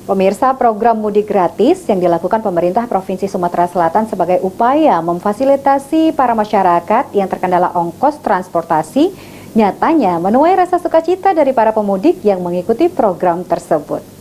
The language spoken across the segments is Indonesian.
Pemirsa, program mudik gratis yang dilakukan pemerintah Provinsi Sumatera Selatan sebagai upaya memfasilitasi para masyarakat yang terkendala ongkos transportasi nyatanya menuai rasa sukacita dari para pemudik yang mengikuti program tersebut.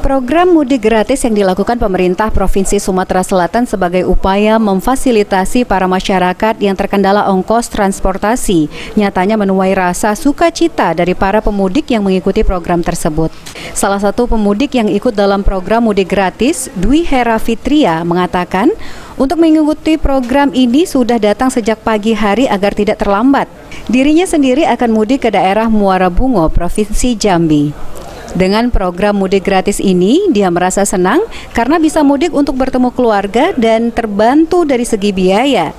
Program mudik gratis yang dilakukan pemerintah Provinsi Sumatera Selatan sebagai upaya memfasilitasi para masyarakat yang terkendala ongkos transportasi nyatanya menuai rasa sukacita dari para pemudik yang mengikuti program tersebut. Salah satu pemudik yang ikut dalam program mudik gratis, Dwi Hera Fitria, mengatakan untuk mengikuti program ini sudah datang sejak pagi hari agar tidak terlambat. Dirinya sendiri akan mudik ke daerah Muara Bungo, Provinsi Jambi. Dengan program mudik gratis ini, dia merasa senang karena bisa mudik untuk bertemu keluarga dan terbantu dari segi biaya.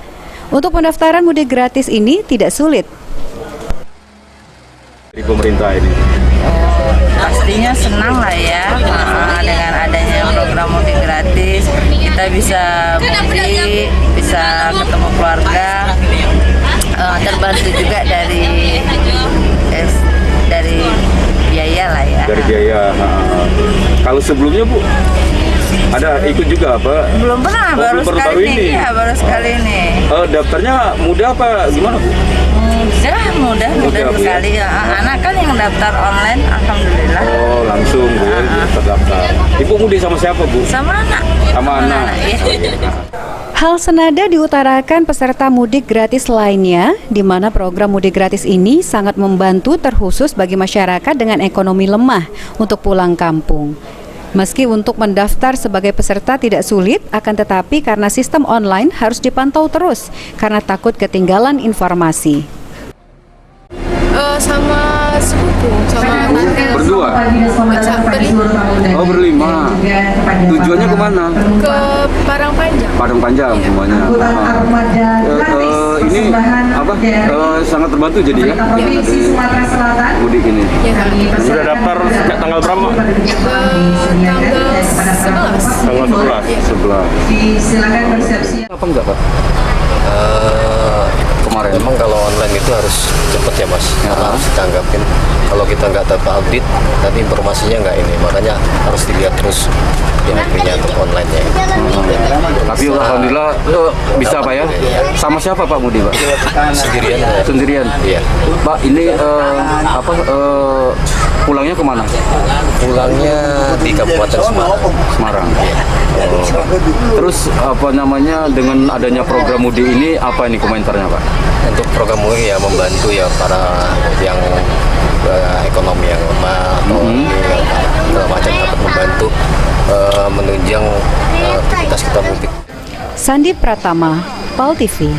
Untuk pendaftaran mudik gratis ini tidak sulit. Di pemerintah ini? Pastinya senang lah ya, dengan adanya program mudik gratis, kita bisa mudik, bisa ketemu keluarga, terbantu juga dari biaya lah ya. Dari biaya. Kalau sebelumnya Bu, ada ikut juga apa? Belum pernah, baru sekali ini. Ya, baru sekali ini. Daftarnya mudah apa gimana Bu? Mudah sekali ya. Anak kan yang daftar online, alhamdulillah. Oh, langsung Bu, terdaftar. Ibu mudik sama siapa Bu? Sama anak. Sama anak. Ya. Hal senada diutarakan peserta mudik gratis lainnya, di mana program mudik gratis ini sangat membantu terkhusus bagi masyarakat dengan ekonomi lemah untuk pulang kampung. Meski untuk mendaftar sebagai peserta tidak sulit, akan tetapi karena sistem online harus dipantau terus karena takut ketinggalan informasi. Sama sepupu, sama nanti. Berdua? Berlima. Oh, berlima. Tujuannya kemana? Ke Padang Panjang. Padang Panjang semuanya. Ini apa? Sangat terbantu jadi ya? Mudik ini. Ya, Sudah daftar sejak tanggal berapa? tanggal 11. Tanggal 11. Ya. 11. Silakan bersiap-siap. Apa enggak Pak? Kemarin memang kalau online itu harus cepat ya Mas, karena harus ditanggapin. Kalau kita nggak dapat update, nanti informasinya nggak ini, makanya harus dilihat terus yang punya untuk online-nya. Tapi alhamdulillah bisa Pak ya? Sama siapa Pak Mudi Pak? Sendirian. Sendirian? Iya. Pak ini pulangnya kemana? Pulangnya di Kabupaten Semarang. Semarang. Terus apa namanya dengan adanya program mudik ini apa ini komentarnya Pak? Untuk program mudik ya membantu ya para yang ekonomi yang lemah atau segala macam dapat membantu menunjang aktivitas kita mudik. Sandi Pratama, PAL TV.